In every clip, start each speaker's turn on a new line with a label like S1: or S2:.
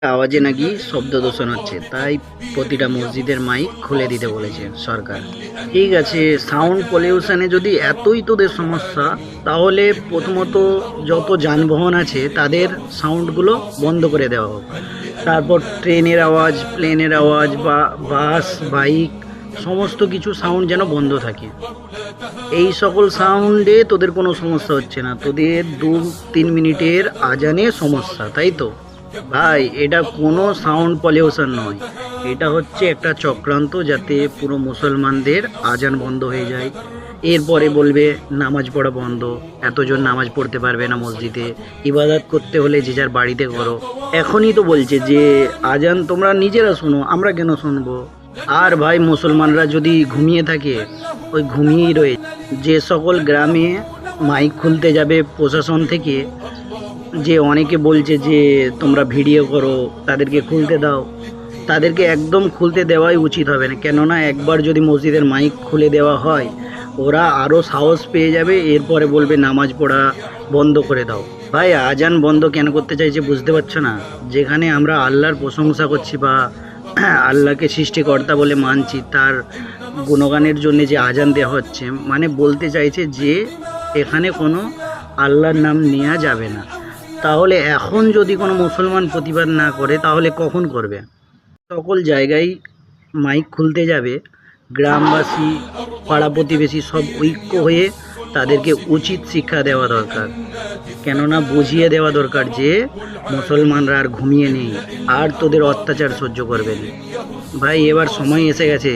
S1: আওয়াজে নাকি শব্দ দূষণ হচ্ছে, তাই প্রতিটা মসজিদের মাইক খুলে দিতে বলেছে সরকার। ঠিক আছে, সাউন্ড পলিউশনে যদি এতই তোদের সমস্যা, তাহলে প্রথমত যত যানবাহন আছে তাদের সাউন্ডগুলো বন্ধ করে দেওয়া হোক। তারপর ট্রেনের আওয়াজ, প্লেনের আওয়াজ বা বাস, বাইক, সমস্ত কিছু সাউন্ড যেন বন্ধ থাকে। এই সকল সাউন্ডে তোদের কোনো সমস্যা হচ্ছে না, তোদের 2-3 মিনিটের আজানে সমস্যা, তাই তো? ভাই, এটা কোনো সাউন্ড পলিউশন নয়, এটা হচ্ছে একটা চক্রান্ত যাতে পুরো মুসলমানদের আজান বন্ধ হয়ে যায়। এরপরে বলবে নামাজ পড়া বন্ধ, এতজন নামাজ পড়তে পারবে না মসজিদে, ইবাদত করতে হলে যে যার বাড়িতে করো। এখনই তো বলছে যে আজান তোমরা নিজেরা শোনো, আমরা কেন শুনবো? আর ভাই, মুসলমানরা যদি ঘুমিয়ে থাকে, ওই ঘুমিয়েই রয়ে। যে সকল গ্রামে মাইক খুলতে যাবে প্রশাসন থেকে, যে অনেকে বলছে যে তোমরা ভিডিও করো, তাদেরকে খুলতে দাও, তাদেরকে একদম খুলতে দেওয়াই উচিত হবে না। কেননা একবার যদি মসজিদের মাইক খুলে দেওয়া হয়, ওরা আরও সাহস পেয়ে যাবে, এরপরে বলবে নামাজ পড়া বন্ধ করে দাও। ভাই, আজান বন্ধ কেন করতে চাইছে বুঝতে পারছো না? যেখানে আমরা আল্লাহর প্রশংসা করছি বা আল্লাহকে সৃষ্টিকর্তা বলে মানছি, তার গুণগানের জন্য যে আজান দেওয়া হচ্ছে, মানে বলতে চাইছে যে এখানে কোনো আল্লাহর নাম নেওয়া যাবে না। তাহলে এখন যদি কোনো মুসলমান প্রতিবাদ না করে, তাহলে কখন করবে? সকল জায়গায় মাইক খুলতে যাবে, গ্রামবাসী, পাড়া প্রতিবেশী সব ঐক্য হয়ে তাদেরকে উচিত শিক্ষা দেওয়া দরকার। কেননা বুঝিয়ে দেওয়া দরকার যে মুসলমানরা আর ঘুমিয়ে নেই, আর তোদের অত্যাচার সহ্য করবে না। ভাই, এবার সময় এসে গেছে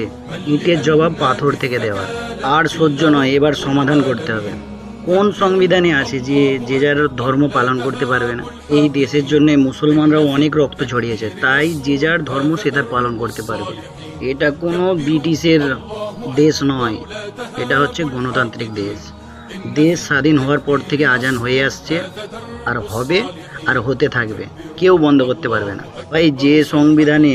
S1: ইটের জবাব পাথর থেকে দেওয়ার। আর সহ্য নয়, এবার সমাধান করতে হবে। কোন সংবিধানে আছে যে যে যার ধর্ম পালন করতে পারবে না? এই দেশের জন্য মুসলমানরাও অনেক রক্ত ঝরিয়েছে, তাই যে যার ধর্ম সে তার পালন করতে পারবে। এটা কোনো ব্রিটিশের দেশ নয়, এটা হচ্ছে গণতান্ত্রিক দেশ। দেশ স্বাধীন হওয়ার পর থেকে আজান হয়ে আসছে, আর হবে, আর হতে থাকবে, কেউ বন্ধ করতে পারবে না। ভাই, যে সংবিধানে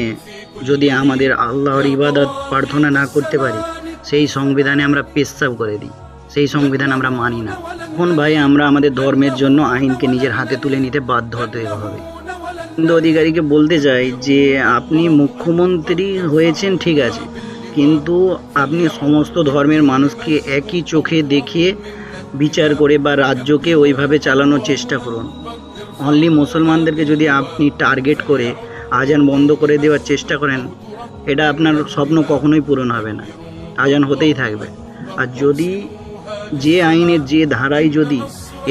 S1: যদি আমাদের আল্লাহর ইবাদত প্রার্থনা না করতে পারি, সেই সংবিধানে আমরা পেশাব করে দিই, সেই সংবিধান আমরা মানি না। এখন ভাই, আমরা আমাদের ধর্মের জন্য আইনকে নিজের হাতে তুলে নিতে বাধ্য হতে হবে। কিন্তু অধিকারীকে বলতে চাই যে আপনি মুখ্যমন্ত্রী হয়েছেন ঠিক আছে, কিন্তু আপনি সমস্ত ধর্মের মানুষকে একই চোখে দেখে বিচার করে বা রাজ্যকে ওইভাবে চালানোর চেষ্টা করুন। অনলি মুসলমানদেরকে যদি আপনি টার্গেট করে আজান বন্ধ করে দেওয়ার চেষ্টা করেন, এটা আপনার স্বপ্ন কখনোই পূরণ হবে না, আজান হতেই থাকবে। আর যদি যে আইনের যে ধারায় যদি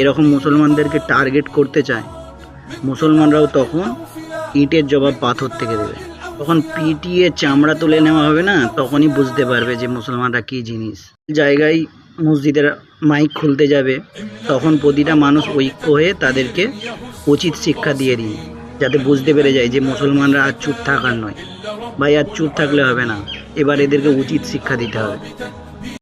S1: এরকম মুসলমানদেরকে টার্গেট করতে চায়, মুসলমানরাও তখন ইটের জবাব পাথর থেকে দেবে। তখন পিটিয়ে চামড়া তুলে নেওয়া হবে না, তখনই বুঝতে পারবে যে মুসলমানরা কী জিনিস। জায়গায় মসজিদের মাইক খুলতে যাবে, তখন প্রতিটা মানুষ ঐক্য হয়ে তাদেরকে উচিত শিক্ষা দিয়ে দিই, যাতে বুঝতে পেরে যায় যে মুসলমানরা আর চুপ থাকার নয়। ভাই, আর চুপ থাকলে হবে না, এবার এদেরকে উচিত শিক্ষা দিতে হবে।